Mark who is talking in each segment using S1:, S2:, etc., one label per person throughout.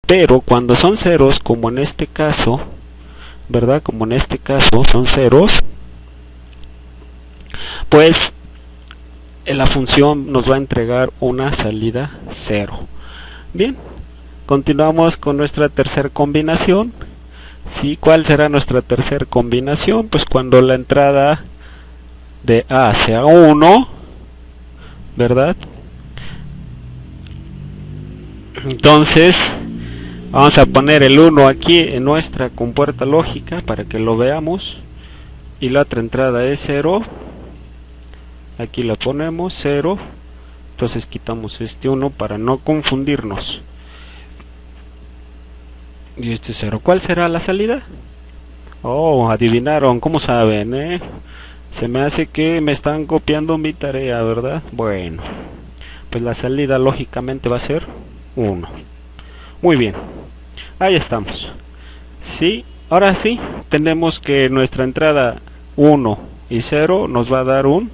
S1: pero cuando son ceros, como en este caso, ¿verdad? Como en este caso son ceros, pues la función nos va a entregar una salida 0. Bien, continuamos con nuestra tercera combinación. ¿Sí? ¿Cuál será nuestra tercera combinación? Pues cuando la entrada de A sea 1, ¿verdad? Entonces vamos a poner el 1 aquí en nuestra compuerta lógica para que lo veamos, y la otra entrada es 0. Aquí la ponemos 0, entonces quitamos este 1 para no confundirnos, y este 0. ¿Cuál será la salida? Oh, adivinaron. ¿Cómo saben, Se me hace que me están copiando mi tarea, ¿verdad? Bueno, pues la salida lógicamente va a ser 1. Muy bien, ahí estamos. Sí, ahora sí, tenemos que nuestra entrada 1 y 0 nos va a dar un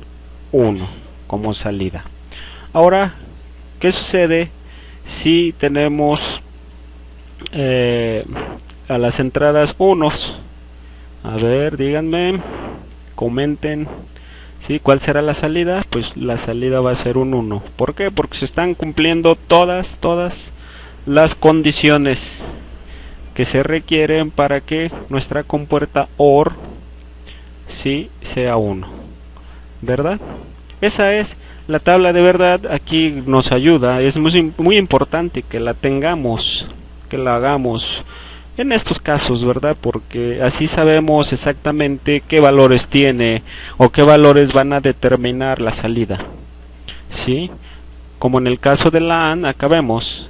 S1: 1 como salida. Ahora, ¿qué sucede si tenemos a las entradas 1? A ver, díganme, comenten. ¿Sí? ¿Cuál será la salida? Pues la salida va a ser un 1. ¿Por qué? Porque se están cumpliendo todas las condiciones que se requieren para que nuestra compuerta OR sí sea 1, ¿verdad? Esa es la tabla de verdad. Aquí nos ayuda. Es muy importante que la tengamos, que la hagamos en estos casos, ¿verdad? Porque así sabemos exactamente qué valores tiene o qué valores van a determinar la salida. ¿Sí? Como en el caso de la AND, acá vemos,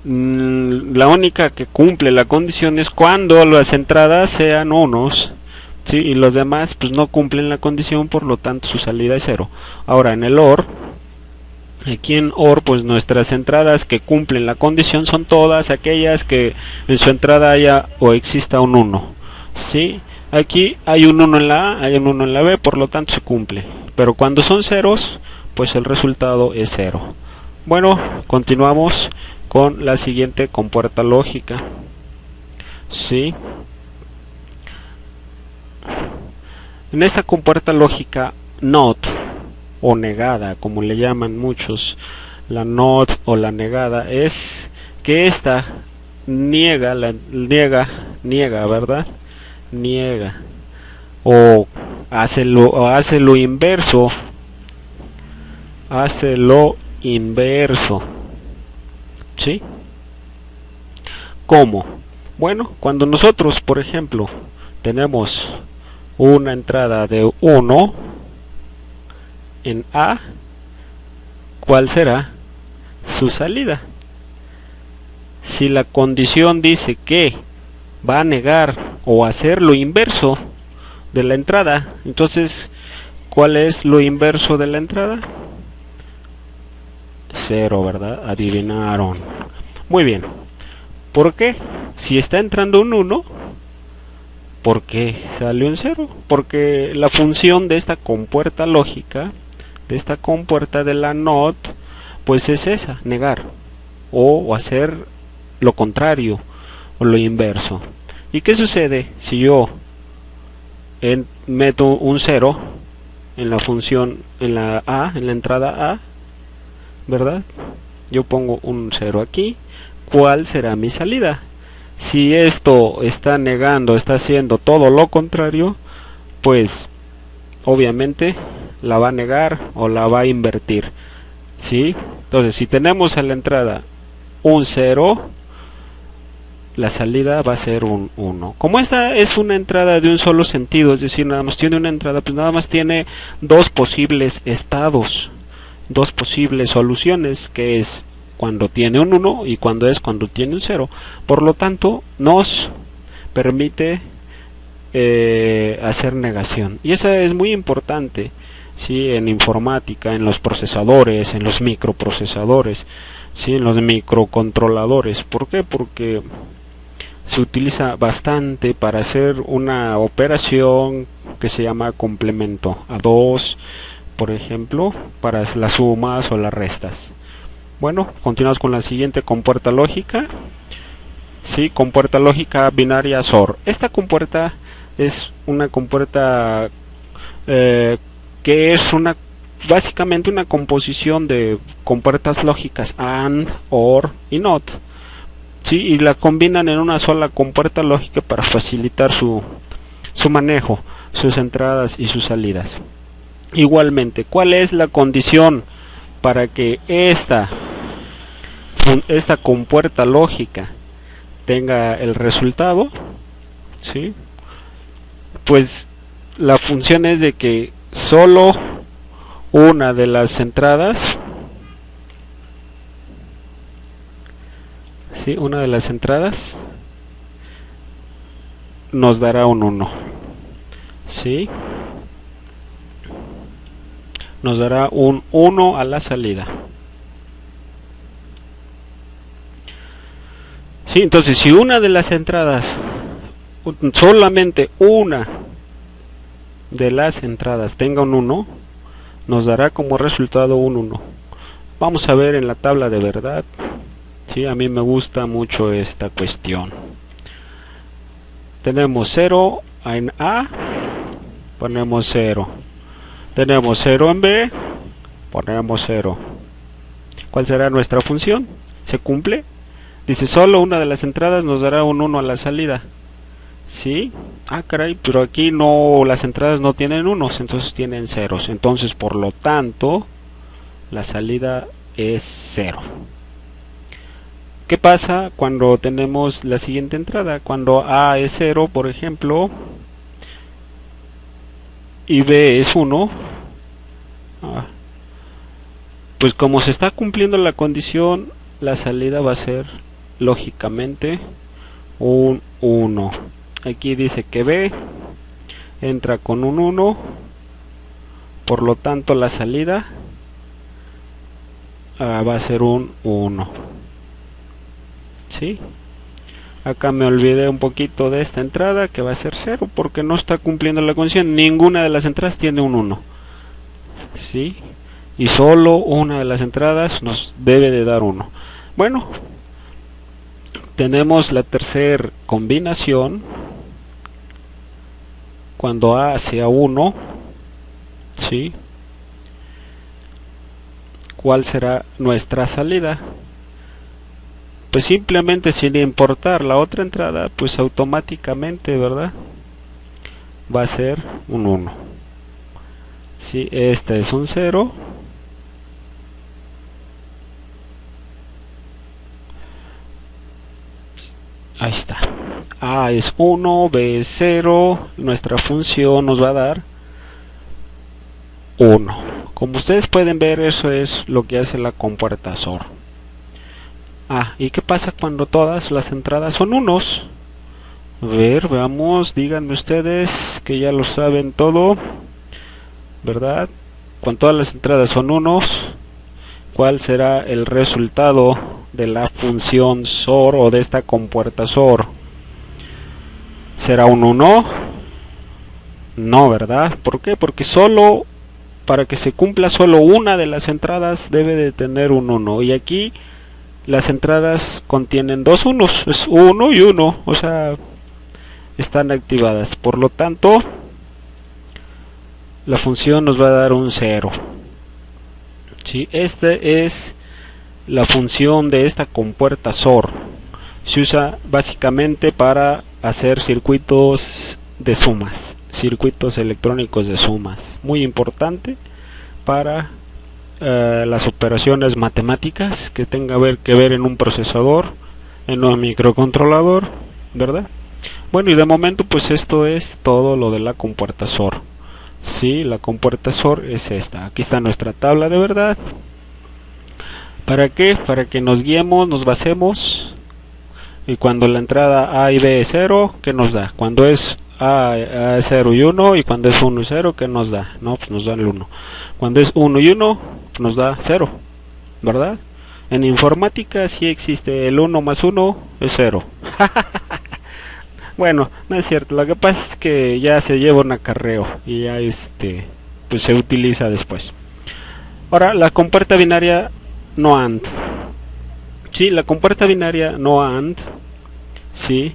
S1: la única que cumple la condición es cuando las entradas sean unos, ¿sí? Y los demás pues no cumplen la condición, por lo tanto su salida es 0. Ahora en el OR, aquí en OR, pues nuestras entradas que cumplen la condición son todas aquellas que en su entrada haya o exista un 1. ¿Sí? Aquí hay un 1 en la A, hay un 1 en la B, por lo tanto se cumple. Pero cuando son ceros, pues el resultado es 0. Bueno, continuamos con la siguiente compuerta lógica. ¿Sí? En esta compuerta lógica NOT, o negada, como le llaman muchos, la NOT o la negada, es que esta niega, ¿verdad? Niega, o hace lo inverso, ¿sí? ¿Cómo? Bueno, cuando nosotros, por ejemplo, tenemos una entrada de 1 en A, ¿cuál será su salida? Si la condición dice que va a negar o hacer lo inverso de la entrada, entonces, ¿cuál es lo inverso de la entrada? 0, ¿verdad? Adivinaron. Muy bien. ¿Por qué? Si está entrando un 1, ¿por qué sale un 0? Porque la función de esta compuerta lógica, de esta compuerta de la NOT, pues es esa, negar o hacer lo contrario o lo inverso. ¿Y qué sucede si yo meto un 0 en la función, en la A, en la entrada A, ¿verdad? Yo pongo un 0 aquí. ¿Cuál será mi salida? Si esto está negando, está haciendo todo lo contrario, pues obviamente la va a negar o la va a invertir, ¿sí? Entonces, si tenemos a la entrada un 0, la salida va a ser un 1. Como esta es una entrada de un solo sentido, es decir, nada más tiene una entrada, pues nada más tiene dos posibles estados, dos posibles soluciones, que es cuando tiene un 1 y cuando tiene un 0. Por lo tanto, nos permite hacer negación. Y esa es muy importante, ¿sí? En informática, en los procesadores, en los microprocesadores, ¿sí? En los microcontroladores. ¿Por qué? Porque se utiliza bastante para hacer una operación que se llama complemento a 2, por ejemplo, para las sumas o las restas. Bueno, continuamos con la siguiente compuerta lógica. ¿sí? Compuerta lógica binaria SOR. Esta compuerta es una compuerta que es básicamente una composición de compuertas lógicas AND, OR y NOT, ¿sí? Y la combinan en una sola compuerta lógica para facilitar su manejo, sus entradas y sus salidas. Igualmente, ¿cuál es la condición para que esta compuerta lógica tenga el resultado? ¿Sí? Pues la función es de que solo una de las entradas, ¿sí? Una de las entradas nos dará un 1, ¿sí? Nos dará un 1 a la salida. Sí, entonces si una de las entradas, solamente una de las entradas tenga un 1, nos dará como resultado un 1. Vamos a ver en la tabla de verdad. Sí, a mí me gusta mucho esta cuestión. Tenemos 0 en A, ponemos 0. Tenemos 0 en B, ponemos 0. ¿Cuál será nuestra función? ¿Se cumple? Dice, solo una de las entradas nos dará un 1 a la salida. ¿Sí? Ah, caray, pero aquí no, las entradas no tienen unos, entonces tienen ceros. Entonces, por lo tanto, la salida es 0. ¿Qué pasa cuando tenemos la siguiente entrada? Cuando A es 0, por ejemplo, y B es 1, pues como se está cumpliendo la condición, la salida va a ser lógicamente un 1. Aquí dice que B entra con un 1, por lo tanto la salida va a ser un 1. ¿Sí? Acá me olvidé un poquito de esta entrada, que va a ser 0 porque no está cumpliendo la condición. Ninguna de las entradas tiene un 1. ¿Sí? Y solo una de las entradas nos debe de dar 1. Bueno, tenemos la tercera combinación. Cuando A sea 1, ¿sí? ¿Cuál será nuestra salida? Pues simplemente sin importar la otra entrada, pues automáticamente, ¿verdad? Va a ser un 1. ¿Sí? Este es un 0. Ahí está. A es 1, B es 0. Nuestra función nos va a dar 1. Como ustedes pueden ver, eso es lo que hace la compuerta SOR. ¿Y qué pasa cuando todas las entradas son unos? A ver, veamos, díganme ustedes que ya lo saben todo, ¿verdad? Cuando todas las entradas son unos, ¿cuál será el resultado de la función SOR o de esta compuerta SOR? ¿Será un 1? No, ¿verdad? ¿Por qué? Porque solo para que se cumpla solo una de las entradas debe de tener un 1. Y aquí las entradas contienen dos unos, es 1 y 1, o sea, están activadas. Por lo tanto, la función nos va a dar un 0. ¿Sí? Esta es la función de esta compuerta SOR. Se usa básicamente para hacer circuitos de sumas, circuitos electrónicos de sumas. Muy importante para las operaciones matemáticas que tenga que ver en un procesador, en un microcontrolador, ¿verdad? Bueno, y de momento pues esto es todo lo de la compuerta SOR. Sí, la compuerta SOR es esta. Aquí está nuestra tabla de verdad. ¿Para qué? Para que nos guiemos, nos basemos. Y cuando la entrada A y B es 0, ¿qué nos da? Cuando es A es 0 y 1, y cuando es 1 y 0, ¿qué nos da? No, pues nos da el 1. Cuando es 1 y 1, nos da 0, ¿verdad? En informática sí existe el 1 más 1 es 0. Bueno, no es cierto, lo que pasa es que ya se lleva un acarreo y ya pues se utiliza después. Ahora, la compuerta binaria no AND. Sí, la compuerta binaria no AND ¿sí?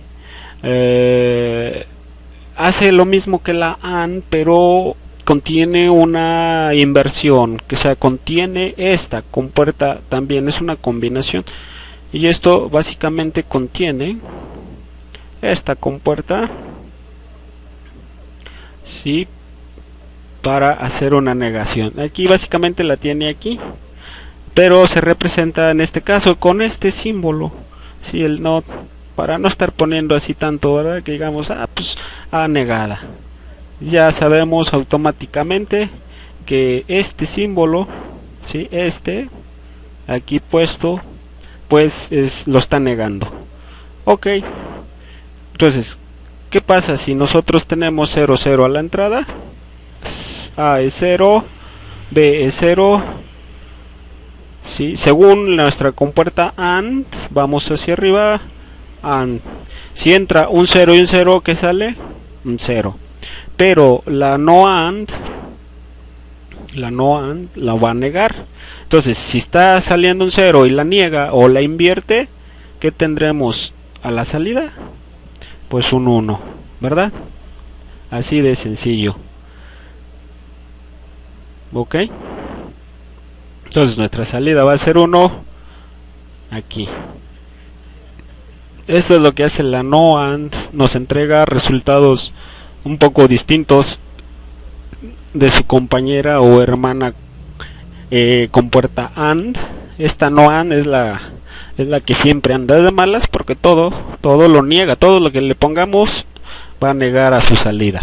S1: Hace lo mismo que la AND, pero contiene una inversión, que sea, contiene esta compuerta también, es una combinación, y esto básicamente contiene esta compuerta, ¿sí? Para hacer una negación. Aquí básicamente la tiene aquí, pero se representa en este caso con este símbolo, ¿sí? El NOT, para no estar poniendo así tanto, ¿verdad? Que digamos, pues negada. Ya sabemos automáticamente que este símbolo, ¿sí? Este aquí puesto, pues lo está negando. Ok, entonces, ¿qué pasa si nosotros tenemos 0, 0 a la entrada? A es 0, B es 0, ¿sí? Según nuestra compuerta AND, vamos hacia arriba, AND. Si entra un 0 y un 0, ¿qué sale? Un 0. Pero la no AND la va a negar. Entonces, si está saliendo un 0 y la niega o la invierte, ¿qué tendremos a la salida? Pues un 1, ¿verdad? Así de sencillo. Ok, entonces nuestra salida va a ser 1 aquí. Esto es lo que hace la no AND, nos entrega resultados un poco distintos de su compañera o hermana compuerta AND. Esta no AND es la que siempre anda de malas, porque todo lo niega, todo lo que le pongamos va a negar a su salida.